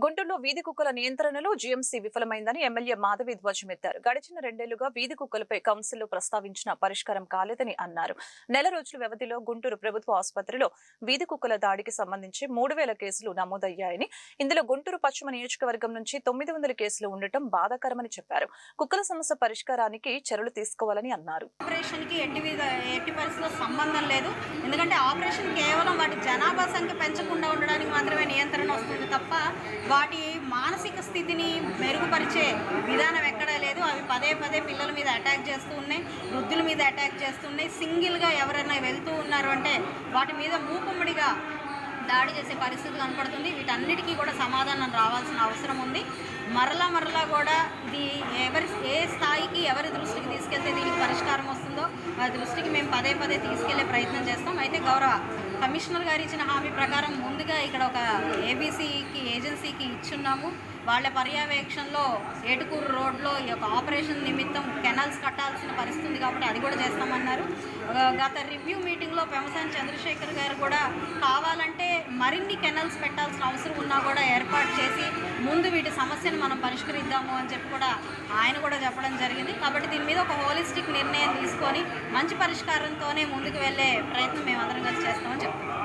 గుంటూరులో వీధి కుక్కల నియంత్రణలో జీఎంసీ విఫలమైందని ఎమ్మెల్యే మాధవి ధ్వజమెత్తారు. గడిచిన 2 ఏళ్లుగా వీధి కుక్కలపై కౌన్సిల్లో ప్రస్తావించిన పరిష్కారం కాలేదని అన్నారు. నెల రోజుల వ్యవధిలో గుంటూరు ప్రభుత్వ ఆసుపత్రిలో వీధి కుక్కల దాడికి సంబంధించి 3000 కేసులు నమోదయ్యాయని, ఇందులో గుంటూరు పశ్చిమ నియోజకవర్గం నుంచి 900 కేసులు ఉండటం బాధాకరమని చెప్పారు. కుక్కల సమస్య పరిష్కారానికి చర్యలు తీసుకోవాలని అన్నారు. ఆపరేషన్కి ఎట్టి పరిస్థితుల్లో సంబంధం లేదు. ఎందుకంటే ఆపరేషన్ కేవలం వాటి జనాభా సంఖ్య పెంచకుండా ఉండడానికి మాత్రమే నియంత్రణ వస్తుంది తప్ప వాటి మానసిక స్థితిని మెరుగుపరిచే విధానం ఎక్కడా లేదు. అవి పదే పదే పిల్లల మీద అటాక్ చేస్తూ ఉన్నాయి, వృద్ధుల మీద అటాక్ చేస్తున్నాయి. సింగిల్గా ఎవరైనా వెళ్తూ ఉన్నారు అంటే వాటి మీద మూకుమ్మడిగా దాడి చేసే పరిస్థితి కనపడుతుంది. వీటన్నిటికీ కూడా సమాధానం రావాల్సిన అవసరం ఉంది. మరలా కూడా ఇది ఏ స్థాయికి ఎవరి దృష్టికి తీసుకెళ్తే దీనికి పరిష్కారం వస్తుందో ఆ దృష్టికి మేము పదే పదే తీసుకెళ్లే ప్రయత్నం చేస్తాం. అయితే గౌరవ కమిషనర్ గారు ఇచ్చిన హామీ ప్రకారం ముందుగా ఇక్కడ ఒక ఏజెన్సీకి ఇచ్చున్నాము. వాళ్ళ పర్యవేక్షణలో ఏటుకూరు రోడ్లో ఈ యొక్క ఆపరేషన్ నిమిత్తం కెనాల్స్ కట్టాల్సిన పరిస్థితి ఉంది కాబట్టి అది కూడా చేస్తామన్నారు. గత రివ్యూ మీటింగ్లో పెమసాని చంద్రశేఖర్ గారు కూడా కావాలంటే మరిన్ని కెనాల్స్ పెట్టాల్సిన అవసరం ఉన్నా కూడా ఏర్పాటు చేసి ముందు వీటి సమస్యను మనం పరిష్కరిద్దాము అని చెప్పి కూడా ఆయన కూడా చెప్పడం జరిగింది. కాబట్టి దీని మీద ఒక హోలిస్టిక్ నిర్ణయం తీసుకొని మంచి పరిష్కారంతోనే ముందుకు వెళ్ళే ప్రయత్నం మేమందరం కలిసి చేస్తామని చెప్తున్నాం.